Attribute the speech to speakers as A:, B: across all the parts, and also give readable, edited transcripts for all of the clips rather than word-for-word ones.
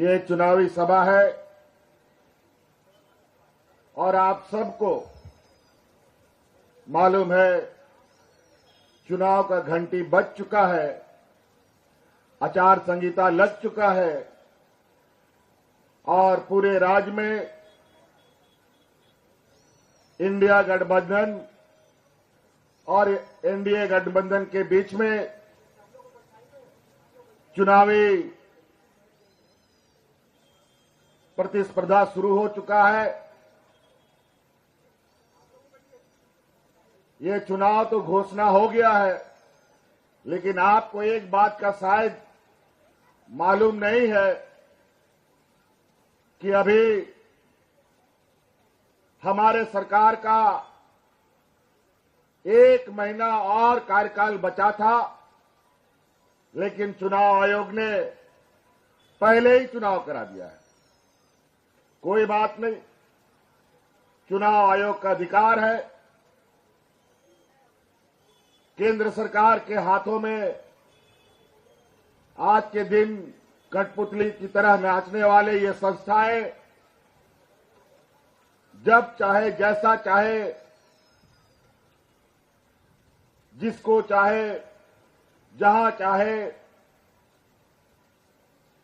A: ये चुनावी सभा है और आप सबको मालूम है चुनाव का घंटी बज चुका है, आचार संहिता लग चुका है और पूरे राज्य में इंडिया गठबंधन और एनडीए गठबंधन के बीच में चुनावी प्रतिस्पर्धा शुरू हो चुका है। ये चुनाव तो घोषणा हो गया है, लेकिन आपको एक बात का शायद मालूम नहीं है कि अभी हमारे सरकार का 1 महीना और कार्यकाल बचा था, लेकिन चुनाव आयोग ने पहले ही चुनाव करा दिया है। कोई बात नहीं, चुनाव आयोग का अधिकार है। केंद्र सरकार के हाथों में आज के दिन कठपुतली की तरह नाचने वाले ये संस्थाएं जब चाहे, जैसा चाहे, जिसको चाहे, जहां चाहे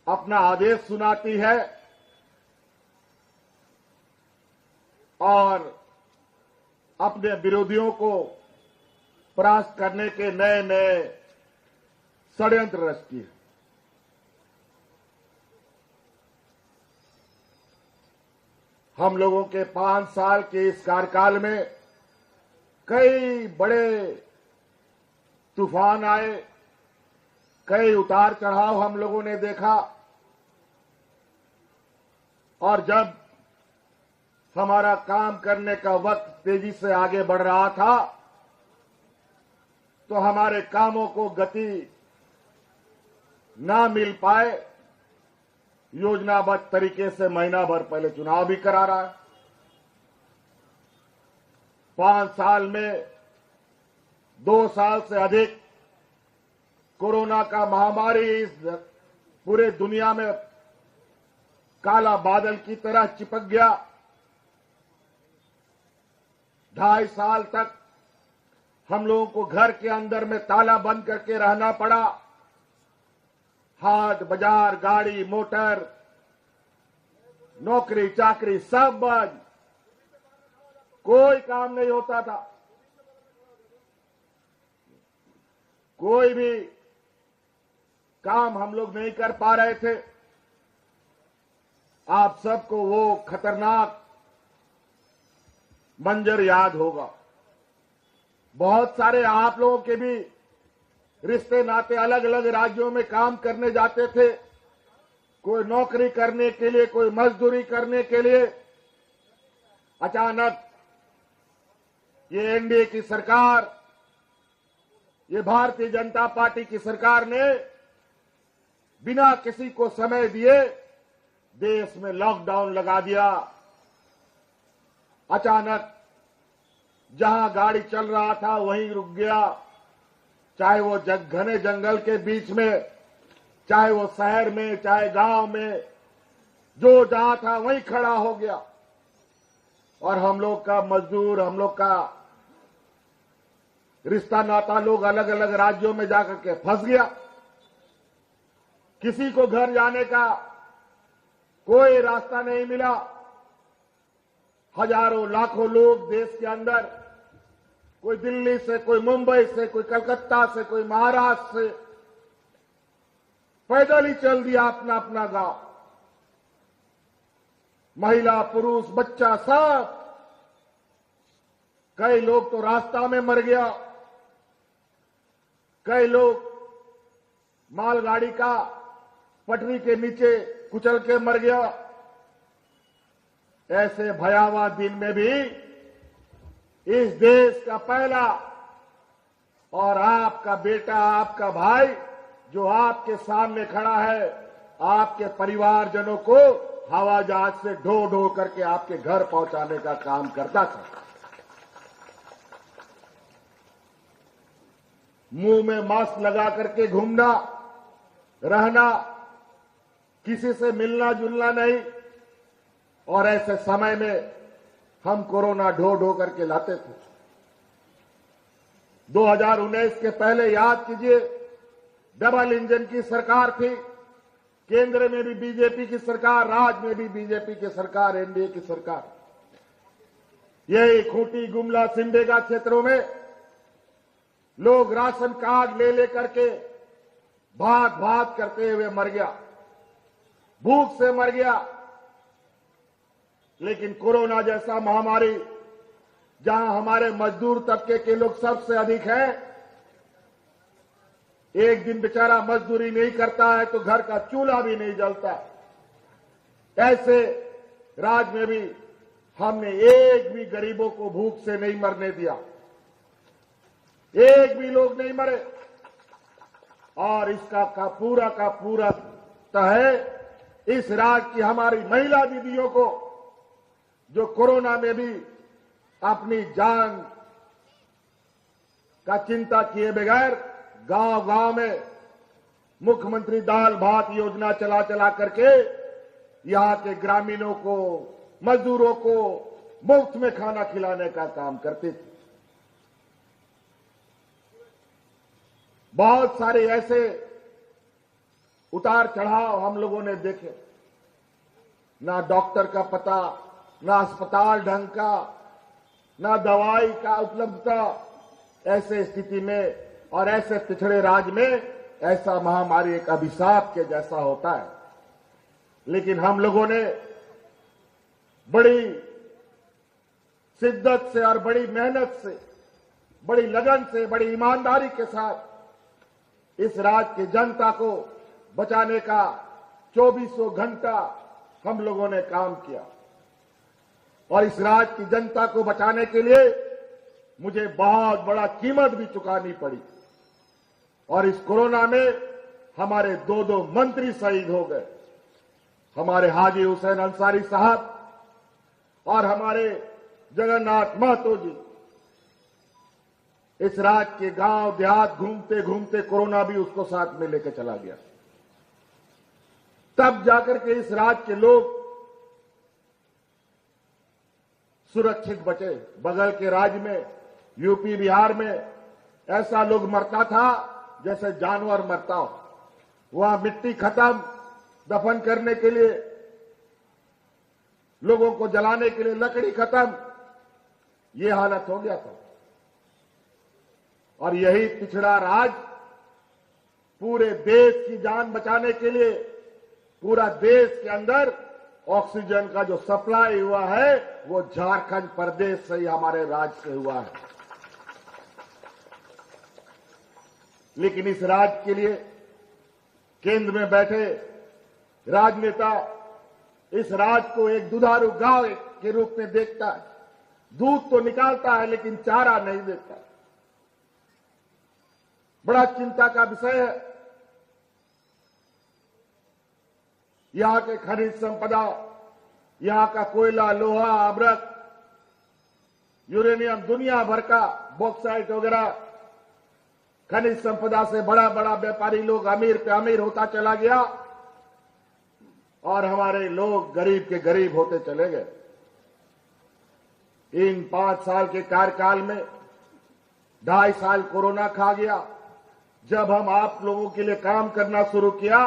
A: अपना आदेश सुनाती है और अपने विरोधियों को परास्त करने के नए नए षड्यंत्र रचती है। हम लोगों के 5 साल के इस कार्यकाल में कई बड़े तूफान आए, कई उतार चढ़ाव हम लोगों ने देखा और जब हमारा काम करने का वक्त तेजी से आगे बढ़ रहा था तो हमारे कामों को गति ना मिल पाए। योजनाबद्ध तरीके से महीना भर पहले चुनाव भी करा रहा है। 5 साल में 2 साल से अधिक कोरोना का महामारी इस पूरे दुनिया में काला बादल की तरह चिपक गया। 2.5 साल तक हम लोगों को घर के अंदर में ताला बंद करके रहना पड़ा। हाट बाजार, गाड़ी मोटर, नौकरी चाकरी सब बंद, कोई काम नहीं होता था। कोई भी काम हम लोग नहीं कर पा रहे थे। आप सबको वो खतरनाक मंजर याद होगा। बहुत सारे आप लोगों के भी रिश्ते नाते अलग अलग राज्यों में काम करने जाते थे, कोई नौकरी करने के लिए, कोई मजदूरी करने के लिए। अचानक ये एनडीए की सरकार, ये भारतीय जनता पार्टी की सरकार ने बिना किसी को समय दिए देश में लॉकडाउन लगा दिया। अचानक जहां गाड़ी चल रहा था वहीं रुक गया, चाहे वो घने जंगल के बीच में, चाहे वो शहर में, चाहे गांव में, जो जहां था वहीं खड़ा हो गया। और हम लोग का मजदूर, हम लोग का रिश्ता नाता लोग अलग अलग राज्यों में जाकर के फंस गया। किसी को घर जाने का कोई रास्ता नहीं मिला। हजारों लाखों लोग देश के अंदर, कोई दिल्ली से, कोई मुंबई से, कोई कलकत्ता से, कोई महाराष्ट्र से पैदल ही चल दिया अपना अपना गांव। महिला पुरुष बच्चा सब, कई लोग तो रास्ता में मर गया, कई लोग मालगाड़ी का पटरी के नीचे कुचल के मर गया। ऐसे भयावह दिन में भी इस देश का पहला और आपका बेटा, आपका भाई जो आपके सामने खड़ा है, आपके परिवारजनों को हवाई जहाज से ढो ढो करके आपके घर पहुंचाने का काम करता था। मुंह में मास्क लगा करके घूमना, रहना, किसी से मिलना जुलना नहीं। और ऐसे समय में हम कोरोना ढो ढो करके लाते थे। 2019 के पहले याद कीजिए, डबल इंजन की सरकार थी। केंद्र में भी बीजेपी की सरकार, राज्य में भी बीजेपी की सरकार, एनडीए की सरकार। यही खूंटी, गुमला, सिमडेगा क्षेत्रों में लोग राशन कार्ड ले लेकर के भाग भाग करते हुए मर गया, भूख से मर गया। लेकिन कोरोना जैसा महामारी, जहां हमारे मजदूर तबके के लोग सबसे अधिक हैं, एक दिन बेचारा मजदूरी नहीं करता है तो घर का चूल्हा भी नहीं जलता। ऐसे राज्य में भी हमने एक भी गरीबों को भूख से नहीं मरने दिया, एक भी लोग नहीं मरे। और इसका का पूरा है इस राज्य की हमारी महिला दीदियों को, जो कोरोना में भी अपनी जान का चिंता किए बगैर गांव गांव में मुख्यमंत्री दाल भात योजना चला चला करके यहां के ग्रामीणों को, मजदूरों को मुफ्त में खाना खिलाने का काम करती थी। बहुत सारे ऐसे उतार चढ़ाव हम लोगों ने देखे, ना डॉक्टर का पता, ना अस्पताल ढंग का, ना दवाई का उपलब्धता। ऐसे स्थिति में और ऐसे पिछड़े राज्य में ऐसा महामारी एक अभिशाप के जैसा होता है। लेकिन हम लोगों ने बड़ी शिद्दत से और बड़ी मेहनत से, बड़ी लगन से, बड़ी ईमानदारी के साथ इस राज्य की जनता को बचाने का 2400 घंटा हम लोगों ने काम किया। और इस राज्य की जनता को बचाने के लिए मुझे बहुत बड़ा कीमत भी चुकानी पड़ी। और इस कोरोना में हमारे 2 मंत्री शहीद हो गए, हमारे हाजी हुसैन अंसारी साहब और हमारे जगन्नाथ महतो जी। इस राज्य के गांव देहात घूमते घूमते कोरोना भी उसको साथ में लेकर चला गया। तब जाकर के इस राज्य के लोग सुरक्षित बचे। बगल के राज्य में, यूपी बिहार में ऐसा लोग मरता था जैसे जानवर मरता हो। वहां मिट्टी खत्म, दफन करने के लिए, लोगों को जलाने के लिए लकड़ी खत्म, ये हालत हो गया था। और यही पिछड़ा राज्य पूरे देश की जान बचाने के लिए, पूरा देश के अंदर ऑक्सीजन का जो सप्लाई हुआ है वो झारखंड प्रदेश से ही हमारे राज्य से हुआ है। लेकिन इस राज्य के लिए केंद्र में बैठे राजनेता इस राज्य को एक दुधारू गांव के रूप में देखता है। दूध तो निकालता है लेकिन चारा नहीं देता। बड़ा चिंता का विषय है। यहां के खनिज संपदा, यहां का कोयला, लोहा, अभ्रक, यूरेनियम, दुनिया भर का बॉक्साइट वगैरह खनिज संपदा से बड़ा बड़ा व्यापारी लोग अमीर पे अमीर होता चला गया और हमारे लोग गरीब के गरीब होते चले गए। इन 5 साल के कार्यकाल में 2.5 साल कोरोना खा गया। जब हम आप लोगों के लिए काम करना शुरू किया